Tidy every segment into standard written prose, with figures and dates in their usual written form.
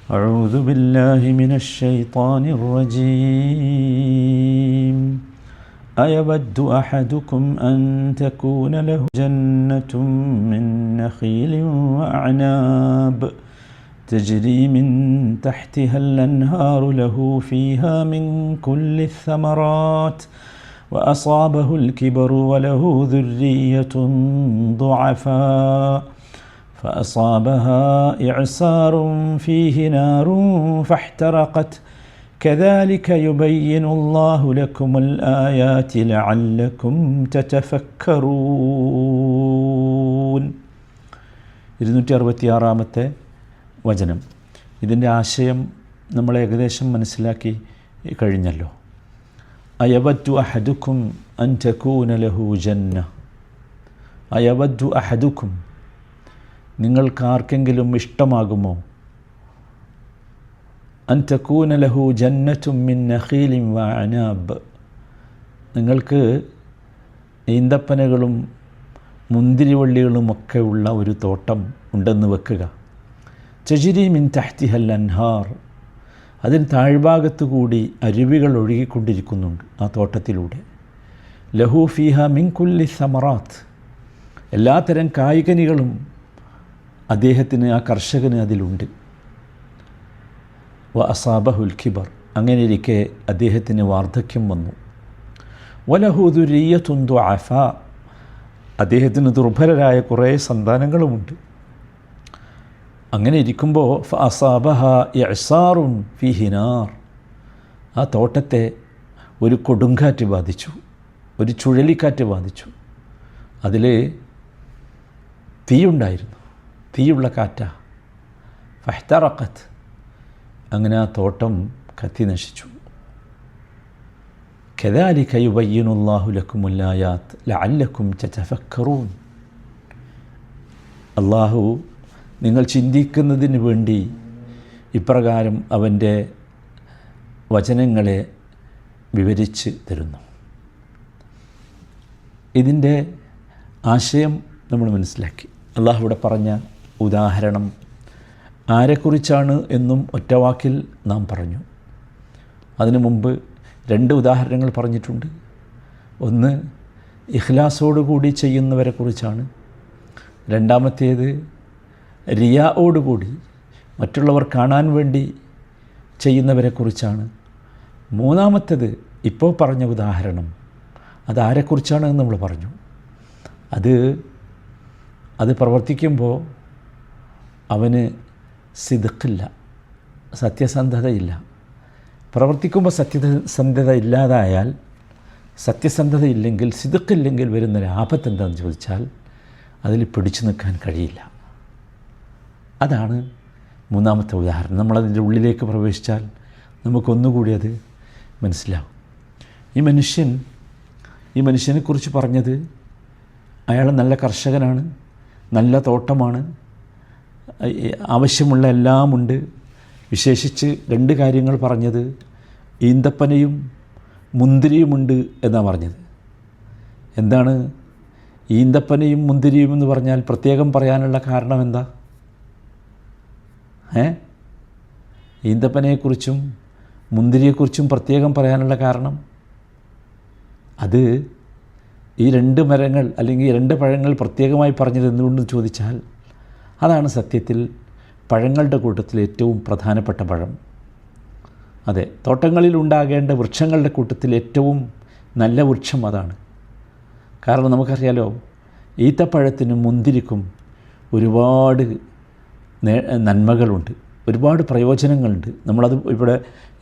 أعوذ بالله من الشيطان الرجيم أيود أحدكم أن تكون له جنة من نخيل وأعناب تجري من تحتها الأنهار له فيها من كل الثمرات وأصابه الكبر وله ذرية ضعفاء فأصابها إعصار فيه نار فاحترقت كذلك يبين الله لكم الآيات لعلكم تتفكرون. 266 വചനം. ഇതിൻ്റെ ആശയം നമ്മൾ ഏകദേശം മനസ്സിലാക്കി കഴിഞ്ഞല്ലോ. അയവദ്ദു അഹദുക്കും അൻ തകൂന ലഹു ജന്ന. അയവദ്ദു അഹദുക്കും, നിങ്ങൾക്കാർക്കെങ്കിലും ഇഷ്ടമാകുമോ, അൻ തകൂന ലഹു ജന്നത്തും മിൻ നഖീലിൻ വ അനാബ്, നിങ്ങൾക്ക് ഈന്തപ്പനകളും മുന്തിരിവള്ളികളുമൊക്കെ ഉള്ള ഒരു തോട്ടം ഉണ്ടെന്ന് വെക്കുക. തജ്രി മിൻ തഹ്തിഹൽ അൻഹാർ, അതിന് താഴ്ഭാഗത്തു കൂടി അരുവികൾ ഒഴുകിക്കൊണ്ടിരിക്കുന്നുണ്ട് ആ തോട്ടത്തിലൂടെ. ലഹു ഫീഹ മിൻ കുല്ലി സമറാത്ത്, എല്ലാത്തരം കായ്കനികളും അദ്ദേഹത്തിന്, ആ കർഷകന് അതിലുണ്ട്. വ അസാബഹുൽ കിബർ, അങ്ങനെയിരിക്കെ അദ്ദേഹത്തിന് വാർദ്ധക്യം വന്നു. വലഹു ദുരിയ്യത്തുൻ ദുഅഫാ, അദ്ദേഹത്തിന് ദുർബലരായ കുറേ സന്താനങ്ങളുമുണ്ട്. അങ്ങനെ ഇരിക്കുമ്പോൾ ഫ അസാബഹ ഇഅ്സാറുൻ ഫീഹി നാർ, ആ തോട്ടത്തെ ഒരു കൊടുങ്കാറ്റ് ബാധിച്ചു, ഒരു ചുഴലിക്കാറ്റ് ബാധിച്ചു. അതിൽ തീയുണ്ടായിരുന്നു, തീയുള്ള കാറ്റാ. ഫഹ്തറഖത്ത്, അങ്ങനെ ആ തോട്ടം കത്തി നശിച്ചു. കദാലിക യുബയ്യിനുല്ലാഹു ലക്കുമുൽ ആയാത്ത് ലഅല്ലക്കും തതഫക്കറൂൻ, അല്ലാഹു നിങ്ങൾ ചിന്തിക്കുന്നതിന് വേണ്ടി ഇപ്രകാരം അവൻ്റെ വചനങ്ങളെ വിവരിച്ച് തരുന്നു. ഇതിൻ്റെ ആശയം നമ്മൾ മനസ്സിലാക്കി. അള്ളാഹു ഇവിടെ പറഞ്ഞ ഉദാഹരണം ആരെക്കുറിച്ചാണ് എന്നും ഒറ്റവാക്കിൽ നാം പറഞ്ഞു. അതിനു മുമ്പ് 2 ഉദാഹരണങ്ങൾ പറഞ്ഞിട്ടുണ്ട്. ഒന്ന് ഇഖ്ലാസോടുകൂടി ചെയ്യുന്നവരെക്കുറിച്ചാണ്. രണ്ടാമത്തേത് റിയാഓടുകൂടി മറ്റുള്ളവർ കാണാൻ വേണ്ടി ചെയ്യുന്നവരെക്കുറിച്ചാണ്. മൂന്നാമത്തേത് ഇപ്പോൾ പറഞ്ഞ ഉദാഹരണം അതാരെക്കുറിച്ചാണ് എന്ന് നമ്മൾ പറഞ്ഞു. അത് പ്രവർത്തിക്കുമ്പോൾ അവന് സിദ്ഖില്ല, സത്യസന്ധതയില്ല. പ്രവർത്തിക്കുമ്പോൾ സത്യസന്ധത ഇല്ലാതായാൽ, സത്യസന്ധത ഇല്ലെങ്കിൽ, സിദ്ഖില്ലെങ്കിൽ വരുന്നൊരു ആപത്ത് എന്താണെന്ന് ചോദിച്ചാൽ അതിൽ പിടിച്ചു നിൽക്കാൻ കഴിയില്ല. അതാണ് മൂന്നാമത്തെ ഉദാഹരണം. നമ്മളതിൻ്റെ ഉള്ളിലേക്ക് പ്രവേശിച്ചാൽ നമുക്കൊന്നുകൂടി അത് മനസ്സിലാവും. ഈ മനുഷ്യനെക്കുറിച്ച് പറഞ്ഞത് അയാൾ നല്ല കർഷകനാണ്, നല്ല തോട്ടമാണ്, ആവശ്യമുള്ള എല്ലാമുണ്ട്. വിശേഷിച്ച് 2 കാര്യങ്ങൾ പറഞ്ഞത് ഈന്തപ്പനയും മുന്തിരിയുമുണ്ട് എന്നാണ് പറഞ്ഞത്. എന്താണ് ഈന്തപ്പനയും മുന്തിരിയും എന്ന് പറഞ്ഞാൽ പ്രത്യേകം പറയാനുള്ള കാരണം എന്താ? ഈന്തപ്പനയെക്കുറിച്ചും മുന്തിരിയെക്കുറിച്ചും പ്രത്യേകം പറയാനുള്ള കാരണം അത് ഈ 2 മരങ്ങൾ അല്ലെങ്കിൽ 2 പഴങ്ങൾ പ്രത്യേകമായി പറഞ്ഞത് എന്തുകൊണ്ടെന്ന് ചോദിച്ചാൽ അതാണ് സത്യത്തിൽ പഴങ്ങളുടെ കൂട്ടത്തിൽ ഏറ്റവും പ്രധാനപ്പെട്ട പഴം. അതെ, തോട്ടങ്ങളിൽ ഉണ്ടാകേണ്ട വൃക്ഷങ്ങളുടെ കൂട്ടത്തിൽ ഏറ്റവും നല്ല വൃക്ഷം അതാണ്. കാരണം നമുക്കറിയാലോ, ഈത്തപ്പഴത്തിനും മുന്തിരിക്കും ഒരുപാട് നന്മകളുണ്ട്, ഒരുപാട് പ്രയോജനങ്ങളുണ്ട്. നമ്മളത് ഇവിടെ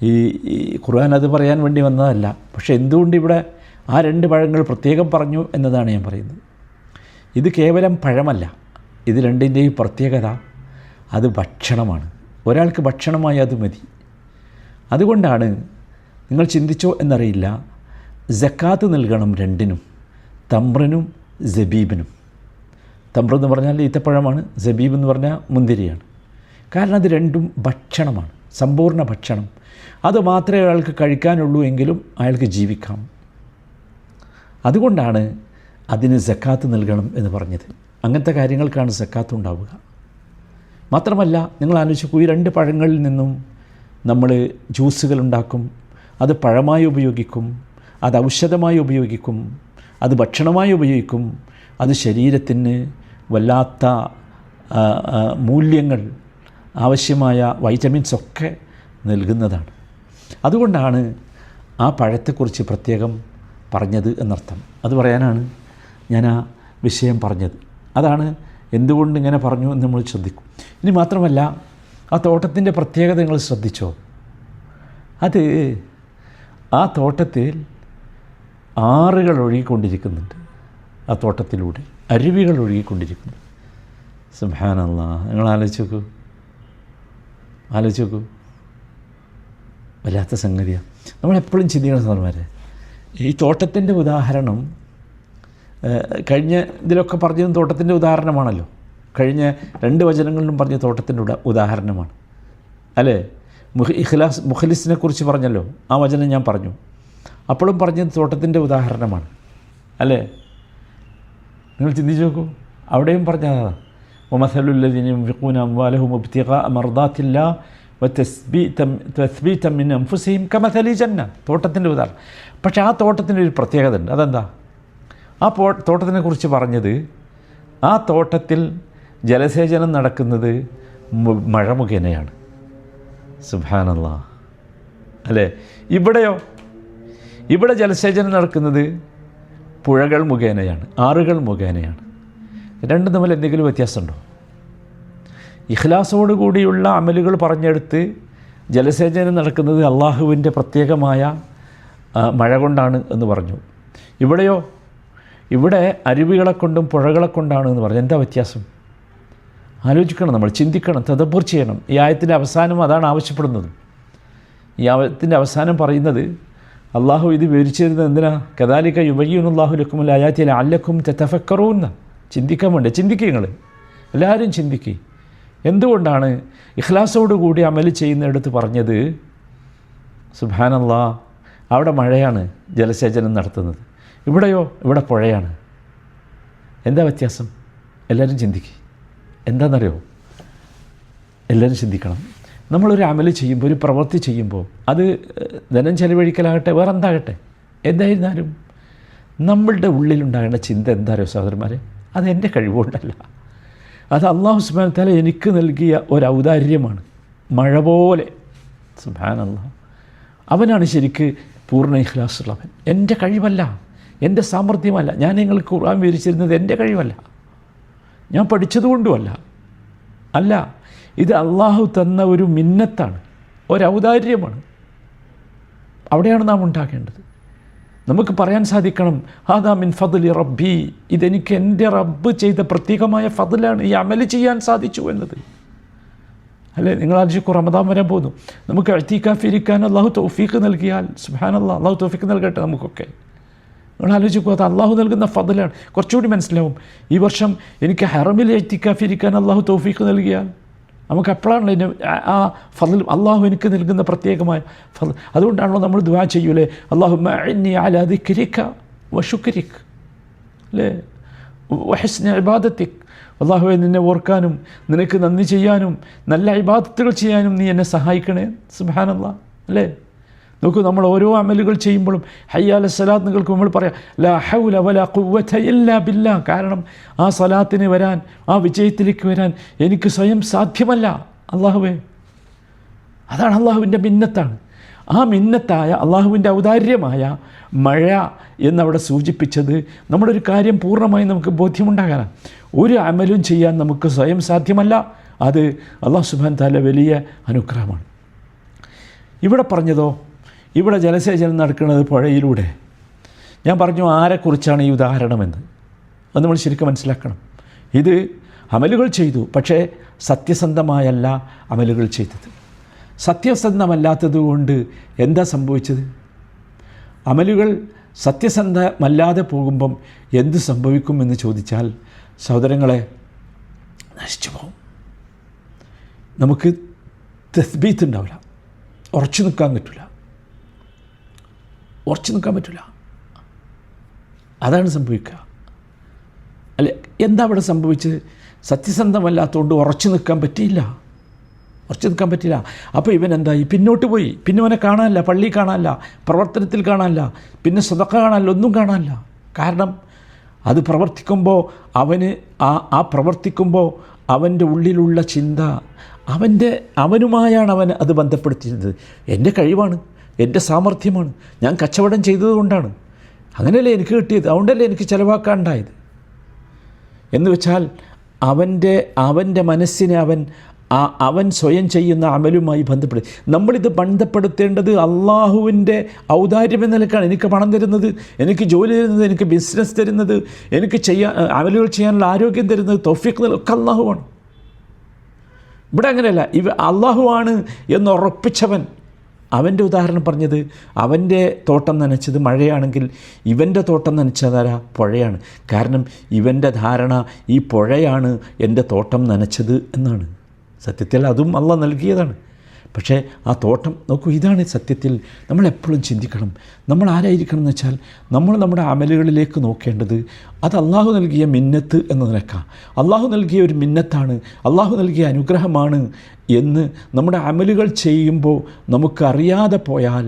ഈ ഖുർആൻ അത് പറയാൻ വേണ്ടി വന്നതല്ല. പക്ഷേ എന്തുകൊണ്ട് ഇവിടെ ആ 2 പഴങ്ങൾ പ്രത്യേകം പറഞ്ഞു എന്നതാണ് ഞാൻ പറയുന്നത്. ഇത് കേവലം പഴമല്ല, ഇത് 2ൻ്റെയും പ്രത്യേകത അത് ഭക്ഷണമാണ്. ഒരാൾക്ക് ഭക്ഷണമായി അത് മതി. അതുകൊണ്ടാണ്, നിങ്ങൾ ചിന്തിച്ചോ എന്നറിയില്ല, സക്കാത്ത് നൽകണം 2നും, തമ്രിനും സബീബിനും. തമ്ര എന്ന് പറഞ്ഞാൽ ഈത്തപ്പഴമാണ്, സബീബ് എന്ന് പറഞ്ഞാൽ മുന്തിരിയാണ്. കാരണം അത് 2ഉം ഭക്ഷണമാണ്, സമ്പൂർണ്ണ ഭക്ഷണം. അത് മാത്രമേ അയാൾക്ക് കഴിക്കാനുള്ളൂ എങ്കിലും അയാൾക്ക് ജീവിക്കാം. അതുകൊണ്ടാണ് അതിന് സക്കാത്ത് നൽകണം എന്ന് പറഞ്ഞത്. അങ്ങനത്തെ കാര്യങ്ങൾക്കാണ് സക്കാത്ത് ഉണ്ടാവുക. മാത്രമല്ല നിങ്ങൾ ആലോചിക്കൂ, ഈ 2 പഴങ്ങളിൽ നിന്നും നമ്മൾ ജ്യൂസുകൾ ഉണ്ടാക്കും, അത് പഴമായി ഉപയോഗിക്കും, അത് ഔഷധമായി ഉപയോഗിക്കും, അത് ഭക്ഷണമായി ഉപയോഗിക്കും, അത് ശരീരത്തിന് വല്ലാത്ത മൂല്യങ്ങൾ, ആവശ്യമായ വൈറ്റമിൻസൊക്കെ നൽകുന്നതാണ്. അതുകൊണ്ടാണ് ആ പഴത്തെക്കുറിച്ച് പ്രത്യേകം പറഞ്ഞത് എന്നർത്ഥം. അത് പറയാനാണ് ഞാൻ ആ വിഷയം പറഞ്ഞത്. അതാണ് എന്തുകൊണ്ട് ഇങ്ങനെ പറഞ്ഞു എന്ന് നമ്മൾ ശ്രദ്ധിക്കും. ഇനി മാത്രമല്ല, ആ തോട്ടത്തിൻ്റെ പ്രത്യേകത നിങ്ങൾ ശ്രദ്ധിച്ചോ? അത് ആ തോട്ടത്തിൽ ആറുകൾ ഒഴുകിക്കൊണ്ടിരിക്കുന്നുണ്ട്, ആ തോട്ടത്തിലൂടെ അരുവികൾ ഒഴുകിക്കൊണ്ടിരിക്കുന്നു. സുബ്ഹാനല്ലാഹ്, നിങ്ങൾ ആലോചിച്ച് നോക്കൂ, വല്ലാത്ത സംഗതിയാണ്. നമ്മളെപ്പോഴും ചിന്തിക്കണം സാർമാരെ, ഈ തോട്ടത്തിൻ്റെ ഉദാഹരണം കഴിഞ്ഞ ഇതിലൊക്കെ പറഞ്ഞതും തോട്ടത്തിൻ്റെ ഉദാഹരണമാണല്ലോ. കഴിഞ്ഞ 2 വചനങ്ങളിലും പറഞ്ഞ തോട്ടത്തിൻ്റെ ഉദാഹരണമാണ് അല്ലേ? മുഖലിസിനെ കുറിച്ച് പറഞ്ഞല്ലോ, ആ വചനം ഞാൻ പറഞ്ഞു. അപ്പോഴും പറഞ്ഞത് തോട്ടത്തിൻ്റെ ഉദാഹരണമാണ് അല്ലേ? നിങ്ങൾ ചിന്തിച്ച് നോക്കൂ, അവിടെയും പറഞ്ഞതാണ് വമസലുല്ലദീന യുൻഫിഖൂന അംവാലഹും ഇബ്തിഗാഅ മർദാത്തില്ലാഹ് വതസ്ബീതൻ മിൻ അൻഫുസിഹിം കമസലി ജന്ന, തോട്ടത്തിൻ്റെ ഉദാഹരണം. പക്ഷേ ആ തോട്ടത്തിനൊരു പ്രത്യേകത ഉണ്ട്. അതെന്താ? ആ തോട്ടത്തിനെ കുറിച്ച് പറഞ്ഞത്, ആ തോട്ടത്തിൽ ജലസേചനം നടക്കുന്നത് മഴ മുഖേനയാണ്. സുബ്ഹാനല്ലാഹ് അല്ലേ? ഇവിടെയോ? ഇവിടെ ജലസേചനം നടക്കുന്നത് പുഴകൾ മുഖേനയാണ്, ആറുകൾ മുഖേനയാണ്. രണ്ടും തമ്മിൽ എന്തെങ്കിലും വ്യത്യാസമുണ്ടോ? ഇഖ്ലാസോടു കൂടിയുള്ള അമലുകൾ പറഞ്ഞെടുത്ത് ജലസേചനം നടക്കുന്നത് അള്ളാഹുവിൻ്റെ പ്രത്യേകമായ മഴ കൊണ്ടാണ് എന്ന് പറഞ്ഞു. ഇവിടെയോ? ഇവിടെ അരുവികളെ കൊണ്ടും പുഴകളെ കൊണ്ടാണ് എന്ന് പറഞ്ഞു. എന്താ വ്യത്യാസം? ആലോചിക്കണം, നമ്മൾ ചിന്തിക്കണം, തദബ്ബുർ ചെയ്യണം. ഈ ആയത്തിൻ്റെ അവസാനം അതാണ് ആവശ്യപ്പെടുന്നത്. ഈ ആയത്തിൻ്റെ അവസാനം പറയുന്നത് അള്ളാഹു ഇത് വിവരിച്ചിരുന്നത് എന്തിനാ? കദാലിക യുബയ്യിനുല്ലാഹു ലക്കുമുൽ ആയാതി ലഅല്ലക്കും തതഫക്കറൂൻ. ചിന്തിക്കാൻ വേണ്ടി. ചിന്തിക്കുക, നിങ്ങൾ എല്ലാവരും ചിന്തിക്കുക. എന്തുകൊണ്ടാണ് ഇഖ്ലാസോടുകൂടി അമൽ ചെയ്യുന്നിടത്ത് പറഞ്ഞത്? സുബ്ഹാനല്ലാഹ്, അവിടെ മഴയാണ് ജലസേചനം നടത്തുന്നത്. ഇവിടെയോ? ഇവിടെ പുഴയാണ്. എന്താ വ്യത്യാസം? എല്ലാവരും ചിന്തിക്കുക. എന്താണെന്നറിയോ? എല്ലാവരും ചിന്തിക്കണം. നമ്മളൊരു അമൽ ചെയ്യുമ്പോൾ, ഒരു പ്രവൃത്തി ചെയ്യുമ്പോൾ, അത് ധനം ചെലവഴിക്കലാകട്ടെ, വേറെ എന്താകട്ടെ, എന്തായിരുന്നാലും നമ്മളുടെ ഉള്ളിലുണ്ടാകേണ്ട ചിന്ത എന്താ അറിയോ സഹോദരന്മാരെ? അത് എൻ്റെ കഴിവുകൊണ്ടല്ല, അത് അല്ലാഹു സുബ്ഹാനഹു വ തആല എനിക്ക് നൽകിയ ഒരു ഔദാര്യമാണ്. മഴ പോലെ. സുബ്ഹാനല്ലാഹ്, അവനാണ് ശരിക്ക് പൂർണ്ണ ഇഖ്ലാസുള്ളവൻ. എൻ്റെ കഴിവല്ല, എൻ്റെ സാമർഥ്യമല്ല. ഞാൻ നിങ്ങൾക്ക് ഖുർആൻ വിവരിച്ചിരുന്നത് എൻ്റെ കഴിവല്ല, ഞാൻ പഠിച്ചതുകൊണ്ടുമല്ല. അല്ല, ഇത് അള്ളാഹു തന്ന ഒരു മിന്നത്താണ്, ഒരു ഔദാര്യമാണ്. അവിടെയാണ് നാം ഉണ്ടാക്കേണ്ടത്. നമുക്ക് പറയാൻ സാധിക്കണം, ഹാദാ മിൻ ഫദ്ലി റബ്ബി, ഇതെനിക്ക് എൻ്റെ റബ്ബ് ചെയ്ത പ്രത്യേകമായ ഫദ്ലാണ്, ഈ അമൽ ചെയ്യാൻ സാധിച്ചു എന്നത്. അല്ലേ? നിങ്ങൾ ആലോചിക്കൂ, റമദാൻ വരാൻ പോകുന്നു. നമുക്ക് ഇഅ്തികാഫിരിക്കാൻ അള്ളാഹു തൗഫീഖ് നൽകിയാൽ, സുബ്ഹാനല്ലാഹ്, അള്ളാഹു തൗഫീഖ് നൽകട്ടെ നമുക്കൊക്കെ. നിങ്ങൾ ആലോചിക്കൂ, അത് അള്ളാഹു നൽകുന്ന ഫദ്ലാണ്. കുറച്ചുകൂടി മനസ്സിലാവും. ഈ വർഷം എനിക്ക് ഹറമിൽ ഇഅ്തികാഫിരിക്കാൻ അള്ളാഹു തൗഫീഖ് നൽകിയാൽ നമുക്ക് അപ്പോഴാണല്ലോ ഇതിന് ആ ഫദ്ൽ, അള്ളാഹു എനിക്ക് നൽകുന്ന പ്രത്യേകമായ ഫദ്ൽ. അതുകൊണ്ടാണല്ലോ നമ്മൾ ദുആ ചെയ്യൂലേ, അല്ലാഹുമ്മ അഇന്നി അലാ ദിക്രിക വശുക്രിക, അല്ലേ, വഹുസ്നി ഇബാദതിക്. അള്ളാഹുവെ, നിന്നെ ഓർക്കാനും നിനക്ക് നന്ദി ചെയ്യാനും നല്ല ഇബാദത്തുകൾ ചെയ്യാനും നീ എന്നെ സഹായിക്കണേ. സുബ്ഹാനല്ലാഹ്, അല്ലേ? നോക്കൂ, നമ്മൾ ഓരോ അമലുകൾ ചെയ്യുമ്പോഴും ഹയ്യ അല സലാത്ത് നിങ്ങൾക്ക് നമ്മൾ പറയാം ലാ ഹൗല വലാ ഖുവത ഇല്ലാ ബില്ലാ. കാരണം ആ സലാത്തിന് വരാൻ, ആ വിജയത്തിലേക്ക് വരാൻ എനിക്ക് സ്വയം സാധ്യമല്ല. അള്ളാഹുവേ, അതാണ് അള്ളാഹുവിൻ്റെ മിന്നത്താണ്. ആ മിന്നത്തായ അള്ളാഹുവിൻ്റെ ഔദാര്യമായ മഴ എന്നവിടെ സൂചിപ്പിച്ചത് നമ്മുടെ ഒരു കാര്യം പൂർണ്ണമായി നമുക്ക് ബോധ്യമുണ്ടാകാനാണ്. ഒരു അമലും ചെയ്യാൻ നമുക്ക് സ്വയം സാധ്യമല്ല. അത് അള്ളാഹു സുബ്ഹാനഹു വ തആല വലിയ അനുഗ്രഹമാണ്. ഇവിടെ പറഞ്ഞതോ, ഇവിടെ ജലസേചനം നടക്കുന്നത് പുഴയിലൂടെ. ഞാൻ പറഞ്ഞു ആരെക്കുറിച്ചാണ് ഈ ഉദാഹരണമെന്ന്. അത് നമ്മൾ ശരിക്കും മനസ്സിലാക്കണം. ഇത് അമലുകൾ ചെയ്തു, പക്ഷേ സത്യസന്ധമായല്ല അമലുകൾ ചെയ്തത്. സത്യസന്ധമല്ലാത്തതുകൊണ്ട് എന്താ സംഭവിച്ചത്? അമലുകൾ സത്യസന്ധമല്ലാതെ പോകുമ്പം എന്ത് സംഭവിക്കുമെന്ന് ചോദിച്ചാൽ സഹോദരങ്ങളെ, നശിച്ചു പോകും. നമുക്ക് തസ്ബീത്ത് ഉണ്ടാവില്ല, ഉറച്ചു നിൽക്കാൻ പറ്റില്ല. അതാണ് സംഭവിക്കുക. അല്ലേ? എന്താ അവിടെ സംഭവിച്ചത്? സത്യസന്ധമല്ലാത്തതുകൊണ്ട് ഉറച്ചു നിൽക്കാൻ പറ്റിയില്ല. അപ്പോൾ ഇവൻ എന്തായി, പിന്നോട്ട് പോയി. പിന്നെ അവനെ കാണാനില്ല, പള്ളി കാണാനില്ല, പ്രവർത്തനത്തിൽ കാണാനില്ല, പിന്നെ സ്വതക്ക കാണാനില്ല, ഒന്നും കാണാനില്ല. കാരണം അത് പ്രവർത്തിക്കുമ്പോൾ പ്രവർത്തിക്കുമ്പോൾ അവൻ്റെ ഉള്ളിലുള്ള ചിന്ത അവനുമായാണ് അവൻ അത് ബന്ധപ്പെടുത്തിയിരുന്നത്. എൻ്റെ കഴിവാണ്, എൻ്റെ സാമർഥ്യമാണ്, ഞാൻ കച്ചവടം ചെയ്തതുകൊണ്ടാണ്, അങ്ങനെയല്ലേ എനിക്ക് കിട്ടിയത്, അതുകൊണ്ടല്ലേ എനിക്ക് ചിലവാക്കാനുണ്ടായത് എന്ന് വെച്ചാൽ അവൻ്റെ മനസ്സിനെ അവൻ സ്വയം ചെയ്യുന്ന അമലുമായി ബന്ധപ്പെടുത്തി. നമ്മളിത് ബന്ധപ്പെടുത്തേണ്ടത് അള്ളാഹുവിൻ്റെ ഔദാര്യം എന്ന നിലക്കാണ്. എനിക്ക് പണം തരുന്നത്, എനിക്ക് ജോലി തരുന്നത്, എനിക്ക് ബിസിനസ് തരുന്നത്, എനിക്ക് അമലുകൾ ചെയ്യാനുള്ള ആരോഗ്യം തരുന്നത്, തൗഫീഖ് ഒക്കെ അള്ളാഹുവാണ്. ഇവിടെ അങ്ങനെയല്ല. അള്ളാഹുവാണ് എന്നുറപ്പിച്ചവൻ, അവൻ്റെ ഉദാഹരണം പറഞ്ഞത്, അവൻ്റെ തോട്ടം നനച്ചത് മഴയാണെങ്കിൽ ഇവൻ്റെ തോട്ടം നനച്ചതാരാ? പുഴയാണ്. കാരണം ഇവൻ്റെ ധാരണ ഈ പുഴയാണ് എൻ്റെ തോട്ടം നനച്ചത് എന്നാണ്. സത്യത്തിൽ അതും അള്ളാഹ് നൽകിയതാണ്. പക്ഷേ ആ തോട്ടം നോക്കൂ, ഇതാണ് സത്യത്തിൽ നമ്മളെപ്പോഴും ചിന്തിക്കണം. നമ്മൾ ആരായിരിക്കണം എന്ന് വെച്ചാൽ, നമ്മൾ നമ്മുടെ അമലുകളിലേക്ക് നോക്കേണ്ടത് അത് അള്ളാഹു നൽകിയ മിന്നത്ത് എന്ന നിലക്കാണ്. അള്ളാഹു നൽകിയ ഒരു മിന്നത്താണ്, അള്ളാഹു നൽകിയ അനുഗ്രഹമാണ് എന്ന് നമ്മുടെ അമലുകൾ ചെയ്യുമ്പോൾ നമുക്കറിയാതെ പോയാൽ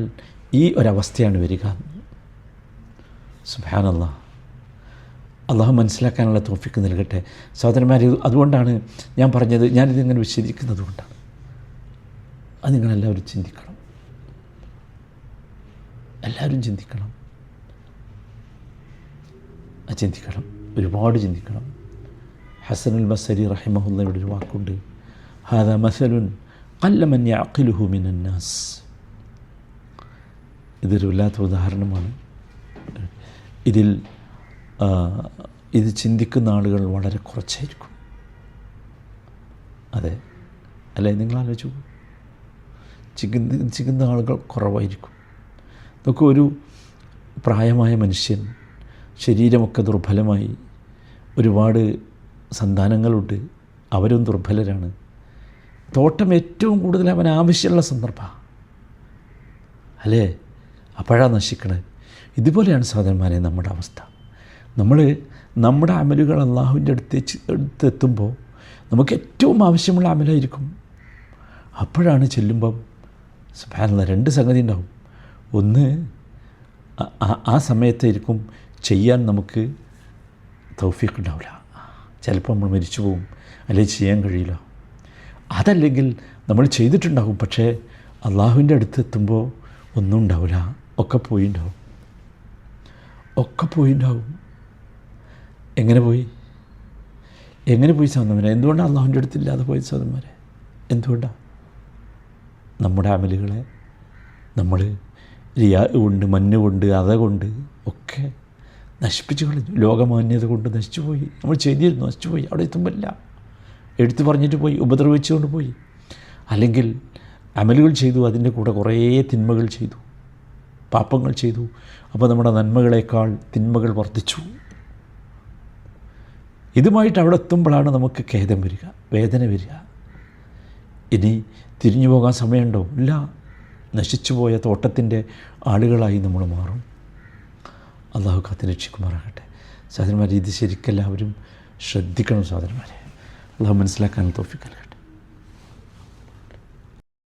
ഈ ഒരവസ്ഥയാണ് വരിക. സുബ്ഹാനല്ലാഹ്. അള്ളാഹു മനസ്സിലാക്കാനുള്ള തൗഫീഖ് നൽകട്ടെ. സഹോദരന്മാരെ, അതുകൊണ്ടാണ് ഞാൻ പറഞ്ഞത്, ഞാനിതിങ്ങനെ വിശദീകരിക്കുന്നത് കൊണ്ടാണ്. അത് നിങ്ങളെല്ലാവരും ചിന്തിക്കണം, എല്ലാവരും ചിന്തിക്കണം, ഒരുപാട് ചിന്തിക്കണം. ഹസനുൽ ബസരി റഹിമഹുള്ളയുടെ ഒരു വാക്കുണ്ട്, ഹാദാ മസലുൻ ഖല്ല മൻ യഅഖിലുഹു മിനൻ നാസ്. ഇതൊരു വല്ലാത്ത ഉദാഹരണമാണ്. ഇത് ചിന്തിക്കുന്ന ആളുകൾ വളരെ കുറച്ചായിരിക്കും. അതെ അല്ലേ? നിങ്ങൾ ആലോചിച്ചു, ചിന്തിക്കുന്ന ആളുകൾ കുറവായിരിക്കും. നോക്കൂ, ഒരു പ്രായമായ മനുഷ്യൻ, ശരീരമൊക്കെ ദുർബലമായി, ഒരുപാട് സന്താനങ്ങളുണ്ട്, അവരും ദുർബലരാണ്. തോട്ടം ഏറ്റവും കൂടുതൽ അവൻ ആവശ്യമുള്ള സന്ദർഭമാണ് അല്ലേ? അപ്പോഴാണ് നശിക്കണത്. ഇതുപോലെയാണ് സഹോദരന്മാരെ നമ്മുടെ അവസ്ഥ. നമ്മുടെ അമലുകൾ അള്ളാഹുവിൻ്റെ അടുത്തെത്തുമ്പോൾ നമുക്ക് ഏറ്റവും ആവശ്യമുള്ള അമലായിരിക്കും. അപ്പോഴാണ് ചെല്ലുമ്പം സുബ്ഹാനല്ലാഹ് രണ്ട് സംഗതി ഉണ്ടാവും. ഒന്ന്, ആ സമയത്തായിരിക്കും ചെയ്യാൻ നമുക്ക് തൗഫീഖ് ഉണ്ടാവില്ല. ചിലപ്പോൾ നമ്മൾ മരിച്ചു പോകും, അല്ലെങ്കിൽ ചെയ്യാൻ കഴിയില്ല. അതല്ലെങ്കിൽ നമ്മൾ ചെയ്തിട്ടുണ്ടാകും, പക്ഷേ അള്ളാഹുവിൻ്റെ അടുത്തെത്തുമ്പോൾ ഒന്നും ഉണ്ടാവില്ല, ഒക്കെ പോയിണ്ടാവും. എങ്ങനെ പോയി സഹോദരന്മാരെ? എന്തുകൊണ്ടാണ് അള്ളാഹുവിൻ്റെ അടുത്തില്ലാതെ പോയത് സഹോദരന്മാരെ? എന്തുകൊണ്ടാണ്? നമ്മുടെ അമലുകളെ നമ്മൾ റിയാ കൊണ്ട്, മഞ്ഞ് കൊണ്ട്, അതുകൊണ്ട് ഒക്കെ നശിപ്പിച്ചു കളഞ്ഞു. ലോകമാന്യത കൊണ്ട് നശിച്ചു പോയി. നമ്മൾ ചെയ്തിരുന്നു, നശിച്ചു പോയി. അവിടെ എത്തുമ്പോഴല്ല എടുത്തു പറഞ്ഞിട്ട് പോയി, ഉപദ്രവിച്ചുകൊണ്ട് പോയി. അല്ലെങ്കിൽ അമലുകൾ ചെയ്തു, അതിൻ്റെ കൂടെ കുറേ തിന്മകൾ ചെയ്തു, പാപങ്ങൾ ചെയ്തു. അപ്പോൾ നമ്മുടെ നന്മകളേക്കാൾ തിന്മകൾ വർദ്ധിച്ചു. ഇതുമായിട്ട് അവിടെ എത്തുമ്പോഴാണ് നമുക്ക് ഖേദം വരിക, വേദന വരിക. ഇനി തിരിഞ്ഞു പോകാൻ സമയമുണ്ടോ? ഇല്ല. നശിച്ചുപോയ തോട്ടത്തിൻ്റെ ആളുകളായി നമ്മൾ മാറും. അള്ളാഹു കാത്തുരക്ഷിക്കുമാറാകട്ടെ. സഹോദരന്മാരെ, ഇത് ശരിക്കെല്ലാവരും ശ്രദ്ധിക്കണം സഹോദരന്മാരെ. അള്ളാഹു മനസ്സിലാക്കാൻ തൗഫീഖ് നൽകട്ടെ.